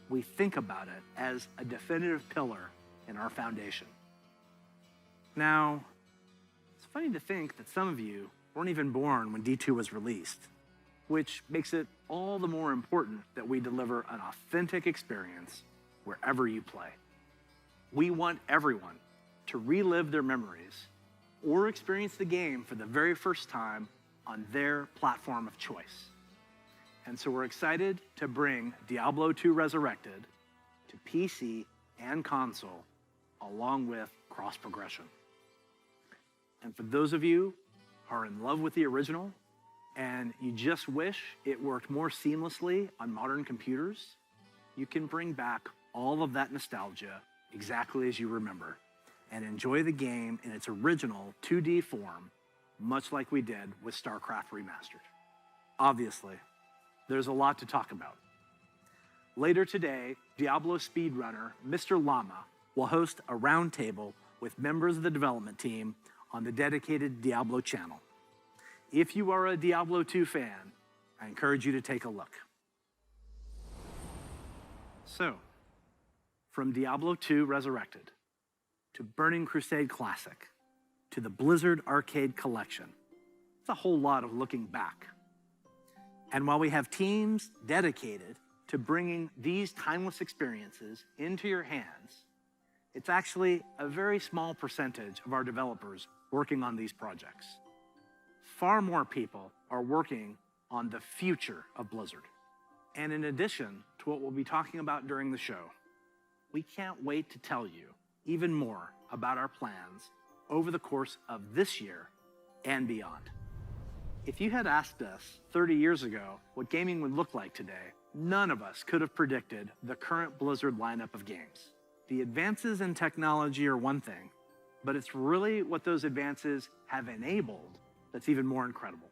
we think about it as a definitive pillar in our foundation. Now, it's funny to think that some of you weren't even born when D2 was released, which makes it all the more important that we deliver an authentic experience wherever you play. We want everyone to relive their memories or experience the game for the very first time on their platform of choice. And so we're excited to bring Diablo 2 Resurrected to PC and console, along with cross-progression. And for those of you who are in love with the original and you just wish it worked more seamlessly on modern computers, you can bring back all of that nostalgia exactly as you remember and enjoy the game in its original 2D form, much like we did with StarCraft Remastered. Obviously, there's a lot to talk about. Later today, Diablo speedrunner Mr. Llama will host a roundtable with members of the development team on the dedicated Diablo channel. If you are a Diablo 2 fan, I encourage you to take a look. So, from Diablo 2 Resurrected, to Burning Crusade Classic, to the Blizzard Arcade Collection, it's a whole lot of looking back. And while we have teams dedicated to bringing these timeless experiences into your hands, it's actually a very small percentage of our developers working on these projects. Far more people are working on the future of Blizzard. And in addition to what we'll be talking about during the show, we can't wait to tell you even more about our plans over the course of this year and beyond. If you had asked us 30 years ago what gaming would look like today, none of us could have predicted the current Blizzard lineup of games. The advances in technology are one thing, but it's really what those advances have enabled that's even more incredible.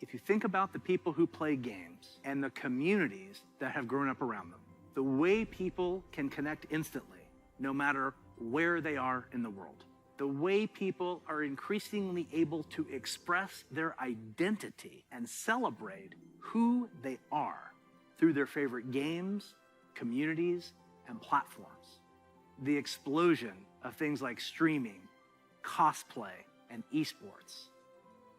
If you think about the people who play games and the communities that have grown up around them, the way people can connect instantly, no matter where they are in the world, the way people are increasingly able to express their identity and celebrate who they are through their favorite games, communities, and platforms. The explosion of things like streaming, cosplay, and esports.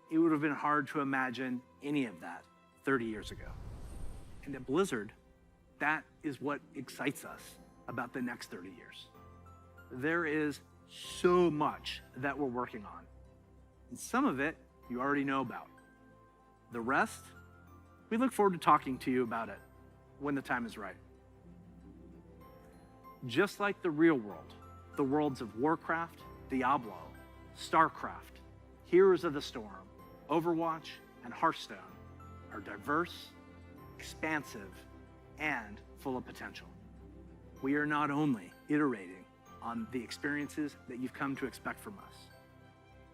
It would have been hard to imagine any of that 30 years ago. And at Blizzard, that is what excites us about the next 30 years. There is so much that we're working on. And some of it you already know about. The rest, we look forward to talking to you about it when the time is right. Just like the real world, the worlds of Warcraft, Diablo, StarCraft, Heroes of the Storm, Overwatch, and Hearthstone are diverse, expansive, and full of potential. We are not only iterating on the experiences that you've come to expect from us,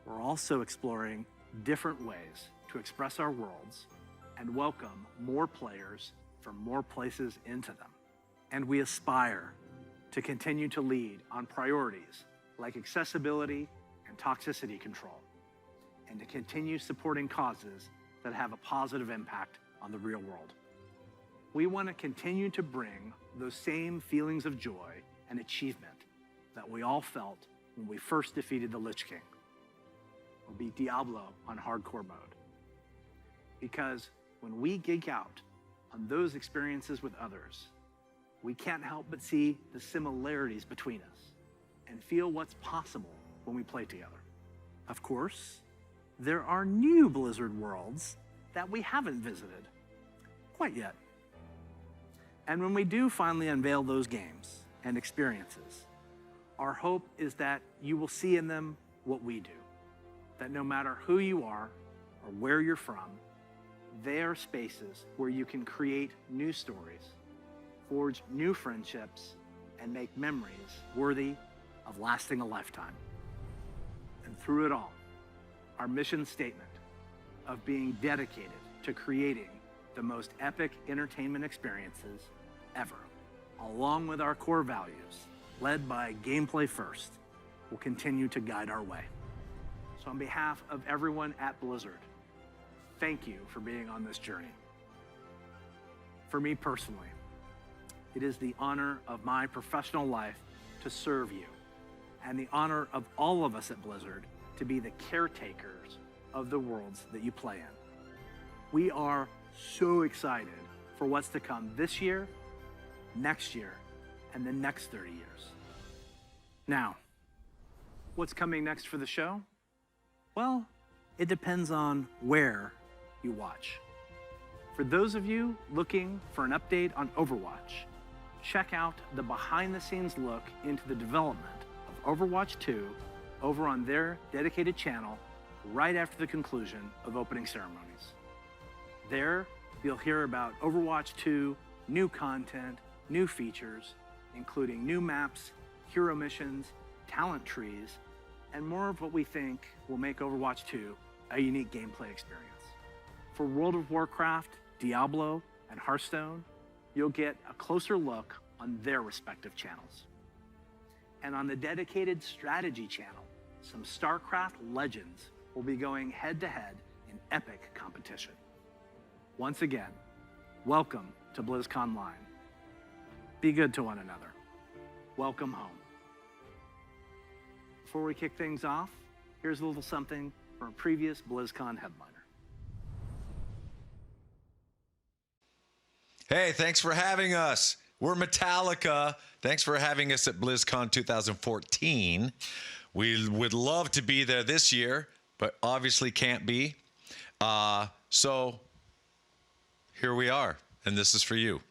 we're also exploring different ways to express our worlds and welcome more players from more places into them. And we aspire to continue to lead on priorities like accessibility and toxicity control, and to continue supporting causes that have a positive impact on the real world. We want to continue to bring those same feelings of joy and achievement that we all felt when we first defeated the Lich King, or beat Diablo on hardcore mode. Because when we geek out on those experiences with others, we can't help but see the similarities between us and feel what's possible when we play together. Of course, there are new Blizzard worlds that we haven't visited quite yet. And when we do finally unveil those games and experiences, our hope is that you will see in them what we do. That no matter who you are or where you're from, they are spaces where you can create new stories, forge new friendships, and make memories worthy of lasting a lifetime. And through it all, our mission statement of being dedicated to creating the most epic entertainment experiences ever, along with our core values, led by gameplay first, will continue to guide our way. So on behalf of everyone at Blizzard, thank you for being on this journey. For me personally, it is the honor of my professional life to serve you, and the honor of all of us at Blizzard to be the caretakers of the worlds that you play in. We are so excited for what's to come this year, next year, and the next 30 years. Now, what's coming next for the show? Well, it depends on where you watch. For those of you looking for an update on Overwatch, check out the behind-the-scenes look into the development of Overwatch 2 over on their dedicated channel right after the conclusion of opening ceremonies. There, you'll hear about Overwatch 2, new content, new features, including new maps, hero missions, talent trees, and more of what we think will make Overwatch 2 a unique gameplay experience. For World of Warcraft, Diablo, and Hearthstone, you'll get a closer look on their respective channels. And on the dedicated strategy channel, some StarCraft legends will be going head-to-head in epic competition. Once again, welcome to BlizzCon Line. Be good to one another. Welcome home. Before we kick things off, here's a little something from a previous BlizzCon headliner. Hey, thanks for having us. We're Metallica. Thanks for having us at BlizzCon 2014. We would love to be there this year, but obviously can't be. So here we are, and this is for you.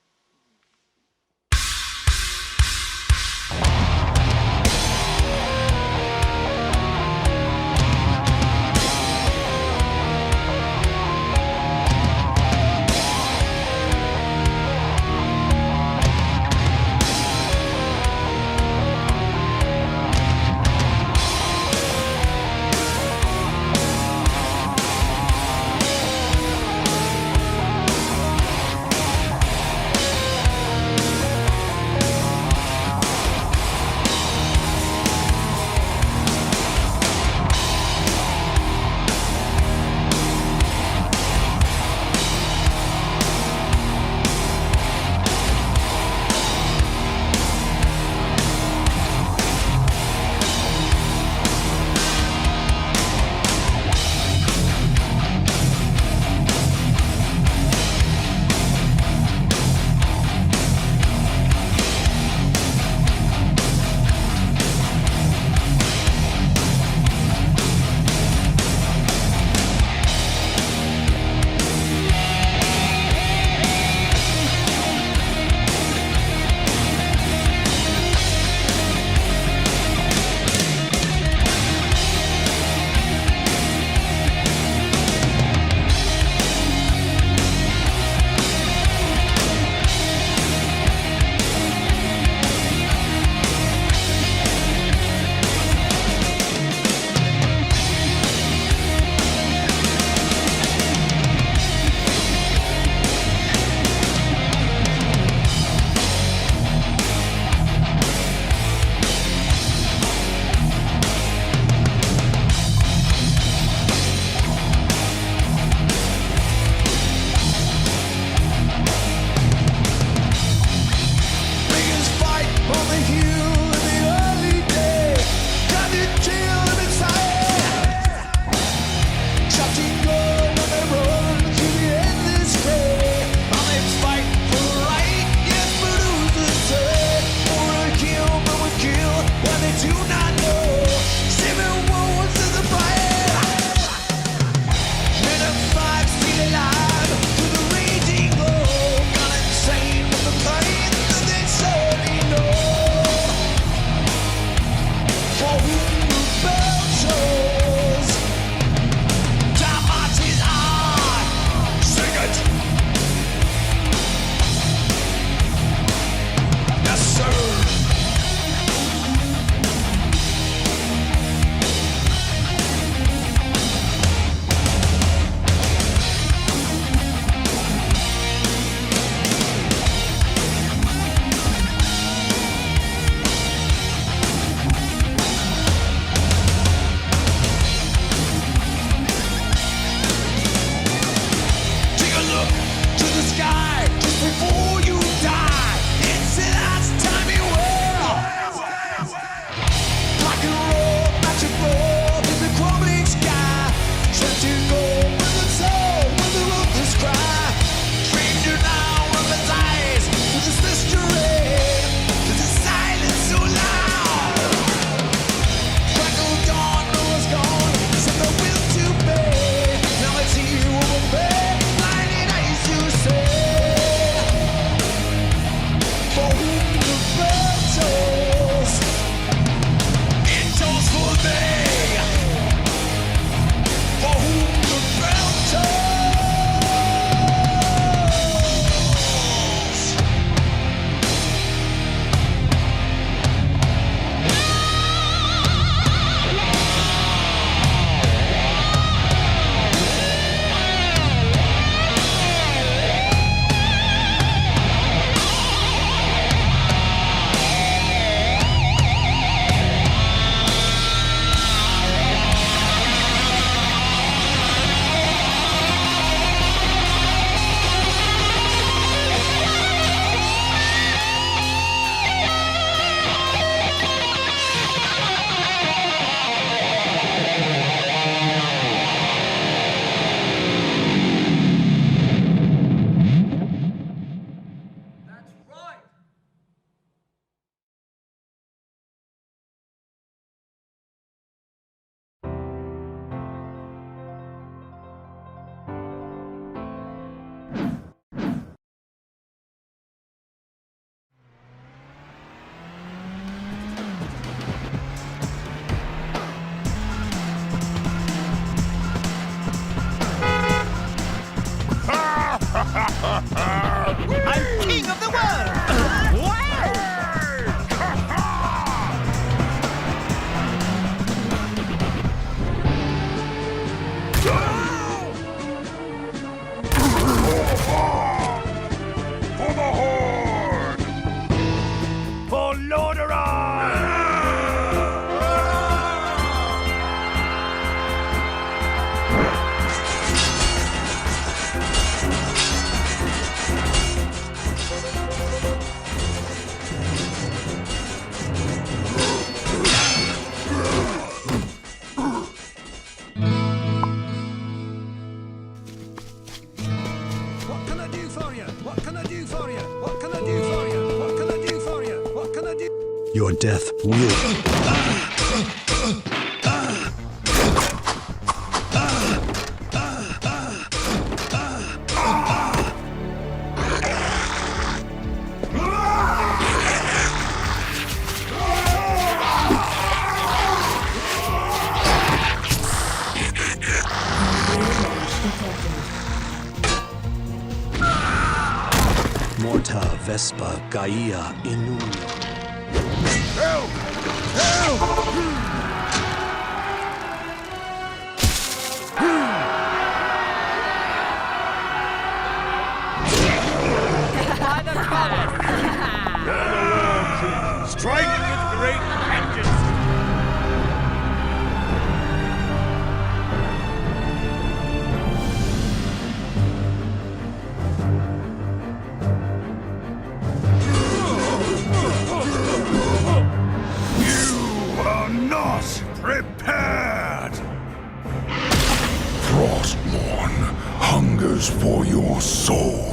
Your death will. Morta Vespa Gaia Inu. Help! Help! Strike with great vengeance! You are not prepared! Frostmourne hungers for your soul.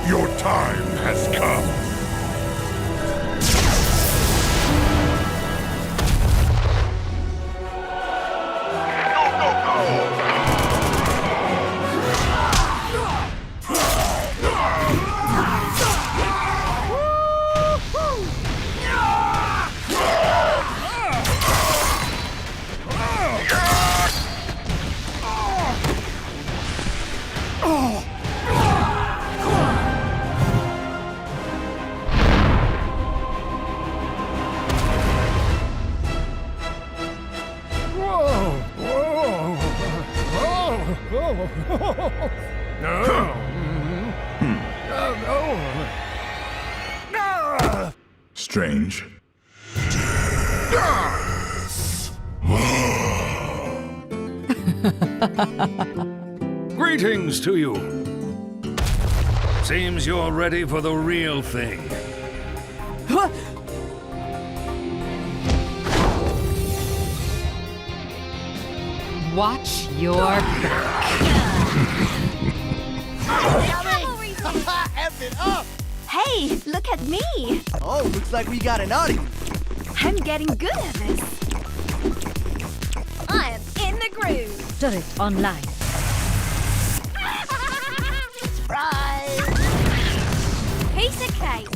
Your time has come. Strange. Greetings to you. Seems you're ready for the real thing. Watch your F it up! Hey, look at me! Oh, looks like we got an audience. I'm getting good at this. I am in the groove. Turret online. Surprise! Piece of cake.